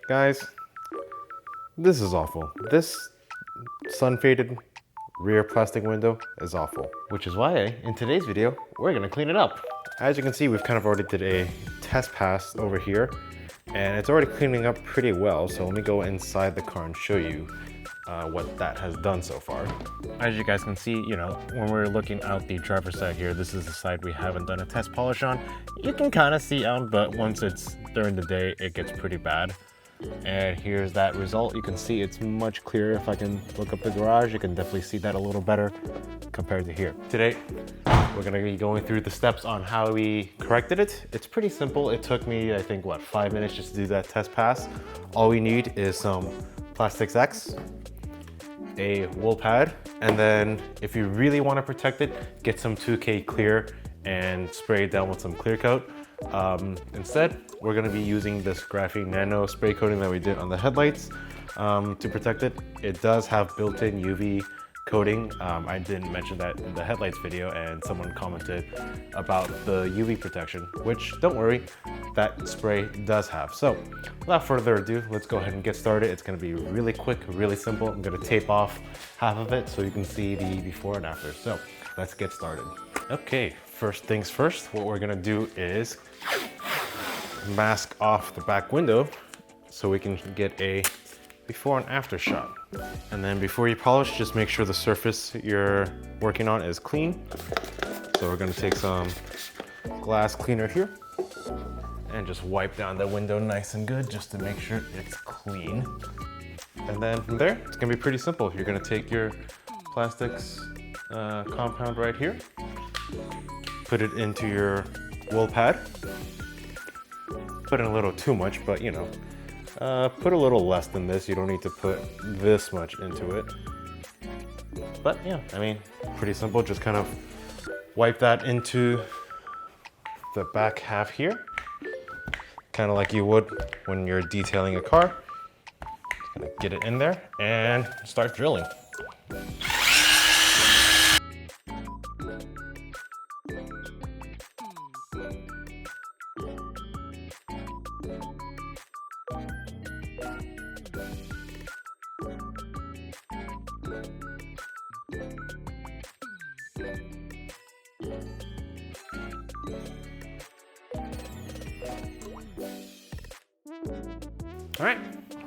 Guys, this is awful. This sun-faded rear plastic window is awful. Which is why in today's video, we're gonna clean it up. As you can see, we've kind of already did a test pass over here, and it's already cleaning up pretty well. So let me go inside the car and show you what that has done so far. As you guys can see, when we're looking out the driver's side here, this is the side we haven't done a test polish on. You can kind of see out, but once it's during the day, it gets pretty bad. And here's that result. You can see it's much clearer. If I can look up the garage, you can definitely see that a little better compared to here. Today, we're gonna be going through the steps on how we corrected it. It's pretty simple. It took me, I think, 5 minutes just to do that test pass. All we need is some Plastics X, a wool pad, and then if you really want to protect it, get some 2K clear and spray it down with some clear coat. Instead, we're going to be using this graphene nano spray coating that we did on the headlights to protect it. It does have built-in UV coating. I didn't mention that in the headlights video, and someone commented about the UV protection, which don't worry, that spray does have. So without further ado, let's go ahead and get started. It's going to be really quick, really simple. I'm going to tape off half of it so you can see the before and after. So let's get started. Okay, first things first, what we're going to do is mask off the back window so we can get a before and after shot. And then before you polish, just make sure the surface you're working on is clean. So we're gonna take some glass cleaner here and just wipe down the window nice and good just to make sure it's clean. And then from there, it's gonna be pretty simple. You're gonna take your plastics compound right here, put it into your wool pad. Put in a little too much, but put a little less than this. You don't need to put this much into it. But yeah, I mean, pretty simple. Just kind of wipe that into the back half here, kind of like you would when you're detailing a car. Just gonna get it in there and start drilling. All right,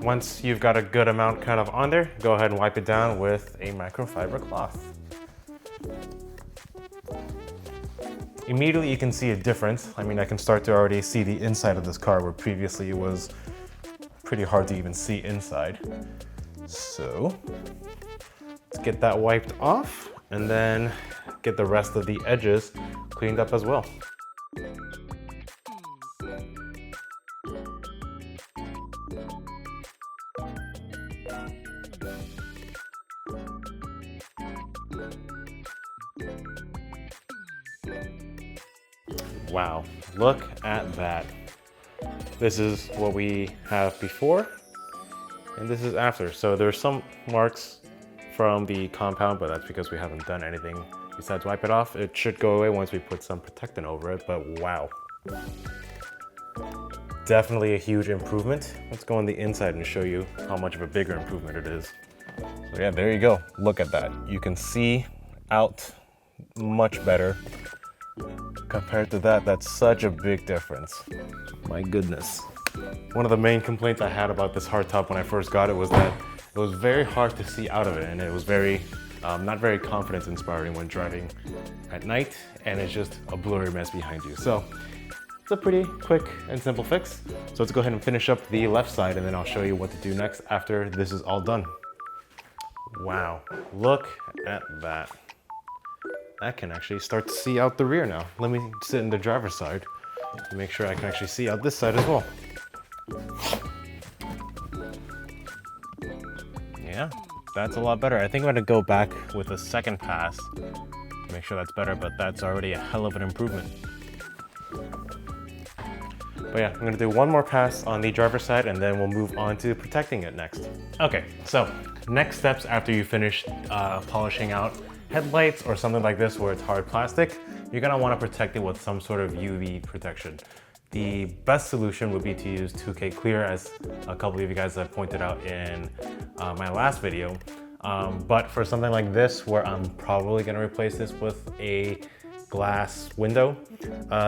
once you've got a good amount kind of on there, go ahead and wipe it down with a microfiber cloth. Immediately you can see a difference. I mean, I can start to already see the inside of this car where previously it was pretty hard to even see inside. So let's get that wiped off and then get the rest of the edges cleaned up as well. Wow, look at that. This is what we have before, and this is after. So there's some marks from the compound, but that's because we haven't done anything besides wipe it off. It should go away once we put some protectant over it, but wow. Definitely a huge improvement. Let's go on the inside and show you how much of a bigger improvement it is. So yeah, there you go. Look at that. You can see out much better. Compared to that, that's such a big difference. My goodness. One of the main complaints I had about this hardtop when I first got it was that it was very hard to see out of it, and it was very, not very confidence inspiring when driving at night, and it's just a blurry mess behind you. So it's a pretty quick and simple fix. So let's go ahead and finish up the left side, and then I'll show you what to do next after this is all done. Wow, look at that. I can actually start to see out the rear now. Let me sit in the driver's side to make sure I can actually see out this side as well. Yeah, that's a lot better. I think I'm gonna go back with a second pass to make sure that's better, but that's already a hell of an improvement. But yeah, I'm gonna do one more pass on the driver's side and then we'll move on to protecting it next. Okay, so next steps after you finish polishing out headlights or something like this where it's hard plastic, you're gonna wanna protect it with some sort of UV protection. the best solution would be to use 2K Clear, as a couple of you guys have pointed out in my last video. But for something like this, where I'm probably gonna replace this with a glass window,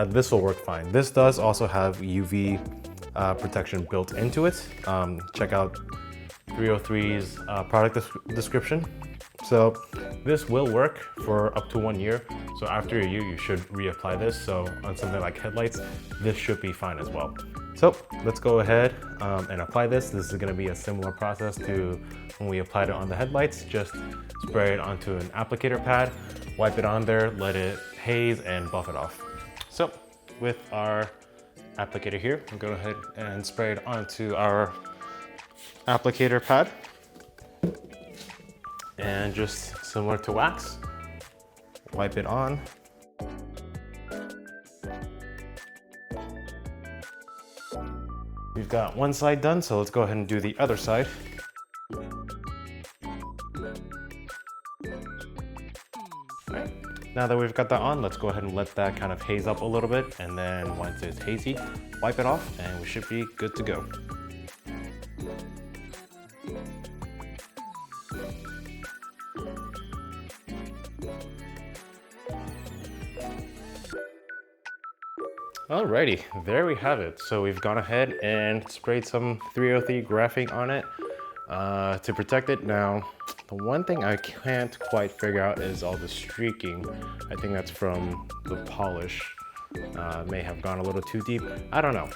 this will work fine. This does also have UV protection built into it. Check out 303's product description. So this will work for up to 1 year. So after a year, you should reapply this. So on something like headlights, this should be fine as well. So let's go ahead and apply this. This is gonna be a similar process to when we applied it on the headlights. Just spray it onto an applicator pad, wipe it on there, let it haze and buff it off. So with our applicator here, we'll go ahead and spray it onto our applicator pad. And just similar to wax, wipe it on. We've got one side done, so let's go ahead and do the other side. Alright, now that we've got that on, let's go ahead and let that kind of haze up a little bit, and then once it's hazy, wipe it off, and we should be good to go. Alrighty, there we have it. So we've gone ahead and sprayed some 303 graphing on it to protect it. Now, the one thing I can't quite figure out is all the streaking. I think that's from the polish. May have gone a little too deep. I don't know.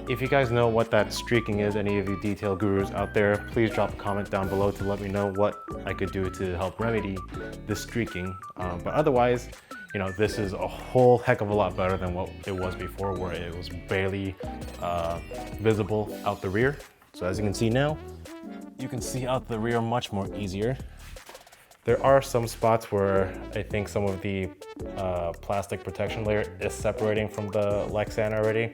If you guys know what that streaking is, any of you detail gurus out there, please drop a comment down below to let me know what I could do to help remedy the streaking. But otherwise, you know, this is a whole heck of a lot better than what it was before, where it was barely visible out the rear. So as you can see now, you can see out the rear much more easier. There are some spots where I think some of the plastic protection layer is separating from the Lexan already.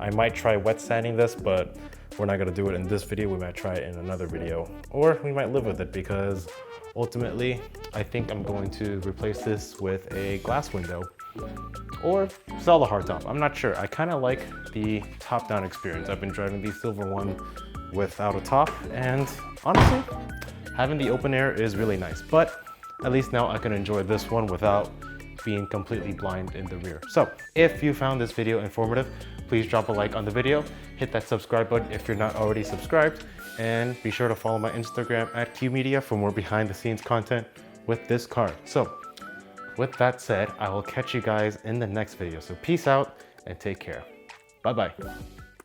I might try wet sanding this, but we're not gonna do it in this video. We might try it in another video, or we might live with it, because ultimately, I think I'm going to replace this with a glass window or sell the hardtop. I'm not sure. I kind of like the top-down experience. I've been driving the silver one without a top, and honestly, having the open air is really nice. But at least now I can enjoy this one without being completely blind in the rear. So if you found this video informative, please drop a like on the video, hit that subscribe button if you're not already subscribed, and be sure to follow my Instagram at QMedia for more behind the scenes content with this car. So with that said, I will catch you guys in the next video. So peace out and take care. Bye-bye.